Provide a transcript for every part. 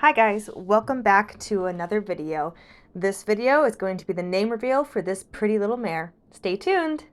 Hi guys, welcome back to another video. This video is going to be the name reveal for this pretty little mare. Stay tuned!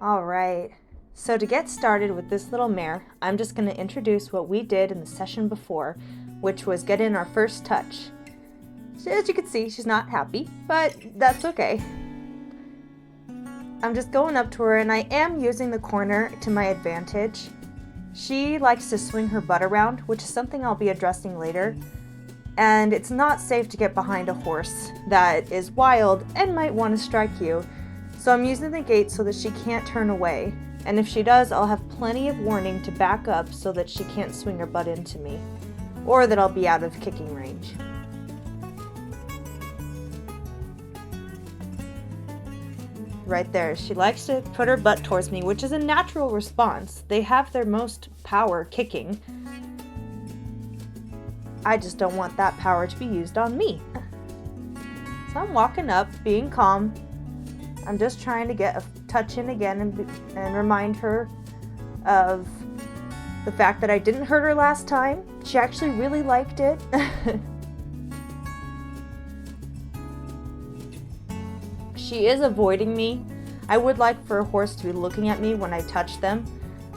Alright, so to get started with this little mare, I'm just going to introduce what we did in the session before, which was get in our first touch. As you can see, she's not happy, but that's okay. I'm just going up to her and I am using the corner to my advantage. She likes to swing her butt around, which is something I'll be addressing later. And it's not safe to get behind a horse that is wild and might want to strike you. So I'm using the gate so that she can't turn away, and if she does, I'll have plenty of warning to back up so that she can't swing her butt into me, or that I'll be out of kicking range. Right there, she likes to put her butt towards me, which is a natural response. They have their most power kicking. I just don't want that power to be used on me. So I'm walking up, being calm. I'm just trying to get a touch in again and remind her of the fact that I didn't hurt her last time. She actually really liked it. She is avoiding me. I would like for a horse to be looking at me when I touch them,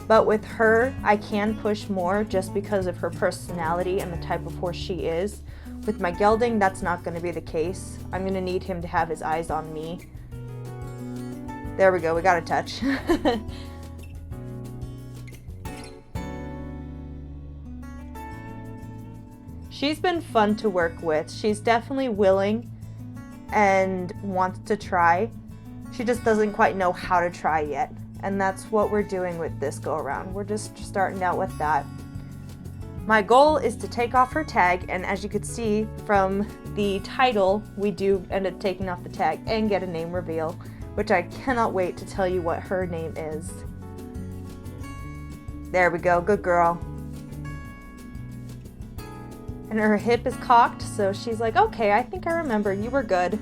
but with her, I can push more just because of her personality and the type of horse she is. With my gelding, that's not going to be the case. I'm going to need him to have his eyes on me. There we go, we got a touch. She's been fun to work with. She's definitely willing and wants to try. She just doesn't quite know how to try yet. And that's what we're doing with this go around. We're just starting out with that. My goal is to take off her tag, and as you could see from the title, we do end up taking off the tag and get a name reveal, which I cannot wait to tell you what her name is. There we go, good girl. And her hip is cocked, so she's like, okay, I think I remember, you were good.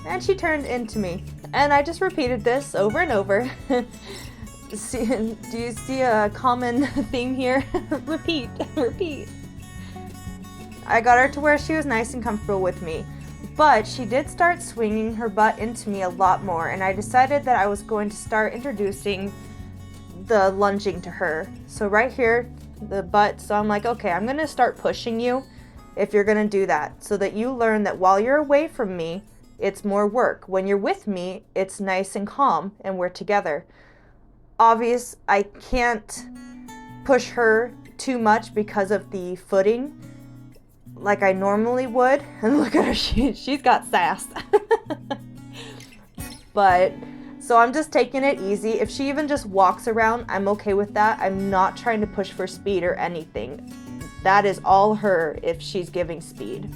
And she turned into me. And I just repeated this over and over. Do you see a common theme here? Repeat, repeat. I got her to where she was nice and comfortable with me. But she did start swinging her butt into me a lot more, and I decided that I was going to start introducing the lunging to her. So right here, the butt, so I'm like, okay, I'm going to start pushing you if you're going to do that, so that you learn that while you're away from me, it's more work. When you're with me, it's nice and calm, and we're together. Obvious, I can't push her too much because of the footing, like I normally would. And look at her, she's got sass. But so I'm just taking it easy. If she even just walks around, I'm okay with that. I'm not trying to push for speed or anything. That is all her if she's giving speed.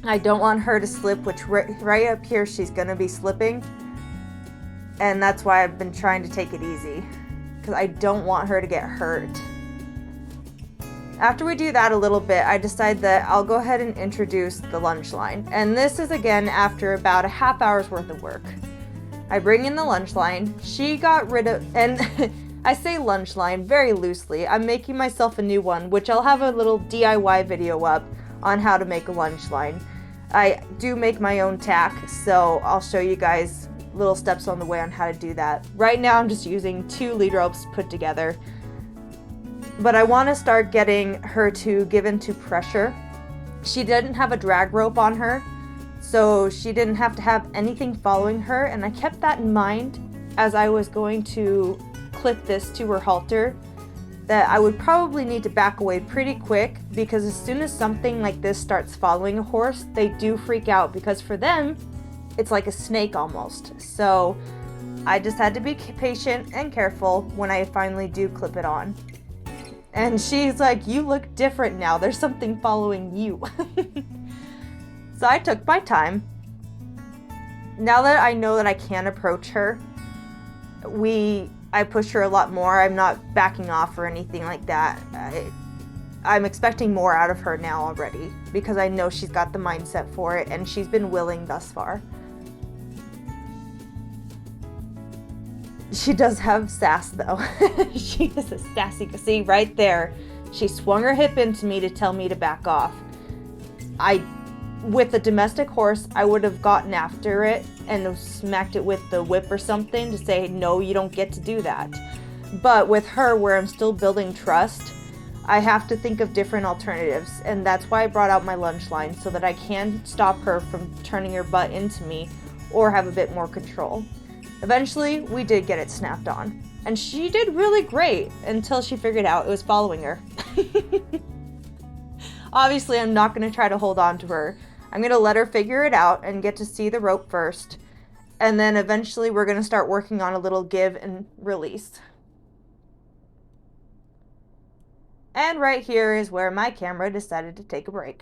I don't want her to slip, which right up here she's gonna be slipping, and that's why I've been trying to take it easy, because I don't want her to get hurt. After we do that a little bit, I decide that I'll go ahead and introduce the lunge line. And this is again after about a half hour's worth of work. I bring in the lunge line. She got rid of, and I say lunge line very loosely. I'm making myself a new one, which I'll have a little DIY video up on how to make a lunge line. I do make my own tack, so I'll show you guys little steps on the way on how to do that. Right now I'm just using 2 lead ropes put together. But I want to start getting her to give into pressure. She didn't have a drag rope on her, so she didn't have to have anything following her, and I kept that in mind as I was going to clip this to her halter, that I would probably need to back away pretty quick, because as soon as something like this starts following a horse, they do freak out, because for them, it's like a snake almost. So I just had to be patient and careful when I finally do clip it on. And she's like, you look different now. There's something following you. So I took my time. Now that I know that I can approach her, I push her a lot more. I'm not backing off or anything like that. I'm expecting more out of her now already because I know she's got the mindset for it and she's been willing thus far. She does have sass though. She is a sassy, see right there. She swung her hip into me to tell me to back off. With a domestic horse, I would have gotten after it and smacked it with the whip or something to say, no, you don't get to do that. But with her, where I'm still building trust, I have to think of different alternatives. And that's why I brought out my lunge line, so that I can stop her from turning her butt into me or have a bit more control. Eventually, we did get it snapped on. And she did really great until she figured out it was following her. Obviously, I'm not going to try to hold on to her. I'm going to let her figure it out and get to see the rope first. And then eventually we're going to start working on a little give and release. And right here is where my camera decided to take a break.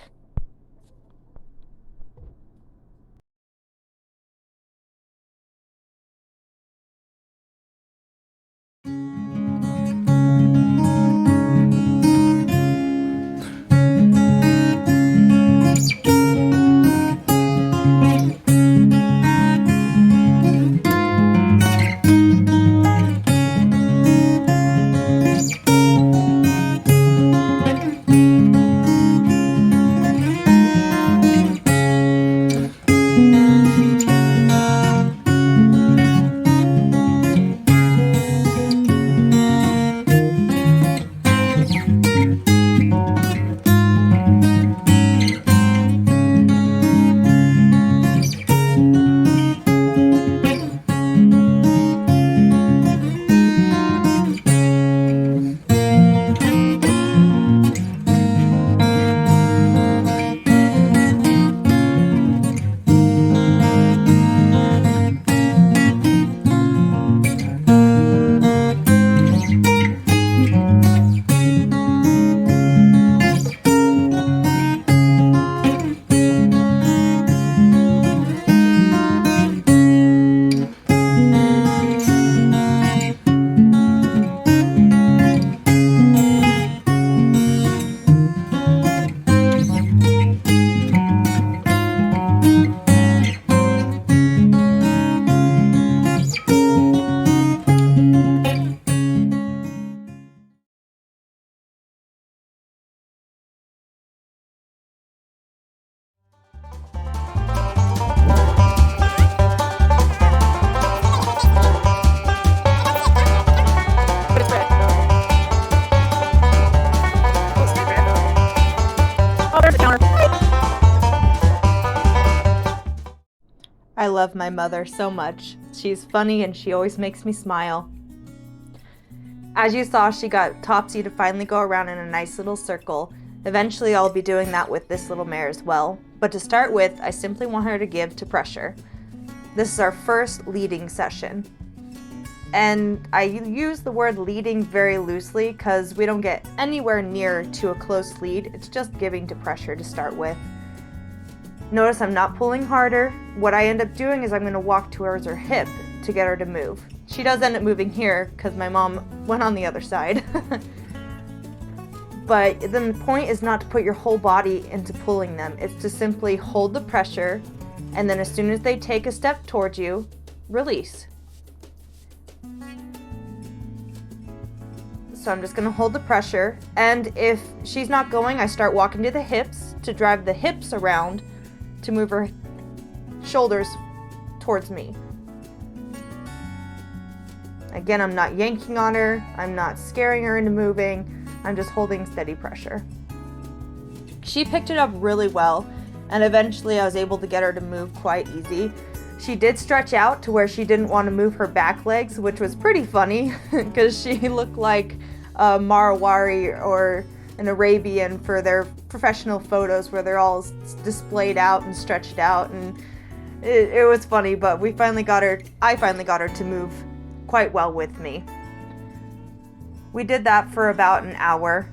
I love my mother so much. She's funny and she always makes me smile. As you saw, she got Topsy to finally go around in a nice little circle. Eventually I'll be doing that with this little mare as well. But to start with, I simply want her to give to pressure. This is our first leading session. And I use the word leading very loosely because we don't get anywhere near to a close lead. It's just giving to pressure to start with. Notice I'm not pulling harder. What I end up doing is I'm going to walk towards her hip to get her to move. She does end up moving here because my mom went on the other side. But the point is not to put your whole body into pulling them. It's to simply hold the pressure, and then as soon as they take a step towards you, release. So I'm just going to hold the pressure, and if she's not going, I start walking to the hips to drive the hips around to move her shoulders towards me. Again, I'm not yanking on her, I'm not scaring her into moving, I'm just holding steady pressure. She picked it up really well, and eventually I was able to get her to move quite easy. She did stretch out to where she didn't want to move her back legs, which was pretty funny because she looked like a Marawari or an Arabian for their professional photos where they're all displayed out and stretched out, and it was funny, but I finally got her to move quite well with me. We did that for about an hour.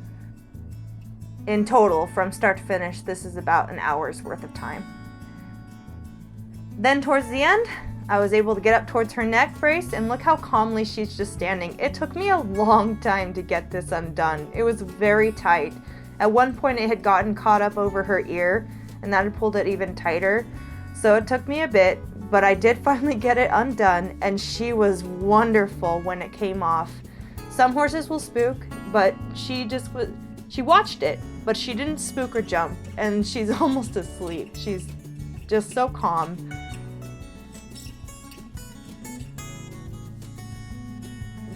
In total, from start to finish, this is about an hour's worth of time. Then towards the end, I was able to get up towards her neck brace, and look how calmly she's just standing. It took me a long time to get this undone. It was very tight. At one point it had gotten caught up over her ear, and that had pulled it even tighter. So it took me a bit, but I did finally get it undone, and she was wonderful when it came off. Some horses will spook, but she watched it, but she didn't spook or jump, and she's almost asleep. She's just so calm.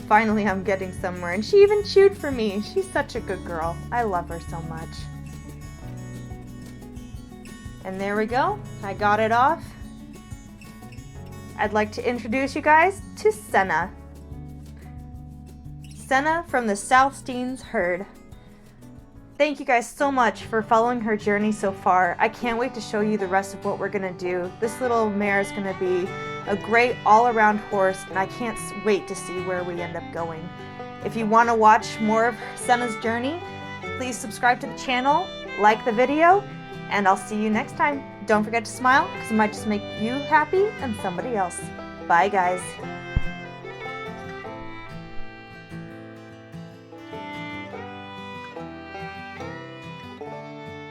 Finally, I'm getting somewhere, and she even chewed for me. She's such a good girl. I love her so much. And there we go. I got it off. I'd like to introduce you guys to Senna. Senna from the South Steens herd. Thank you guys so much for following her journey so far. I can't wait to show you the rest of what we're gonna do. This little mare is gonna be a great all-around horse, and I can't wait to see where we end up going. If you want to watch more of Senna's journey, please subscribe to the channel, like the video, and I'll see you next time. Don't forget to smile, because it might just make you happy and somebody else. Bye, guys.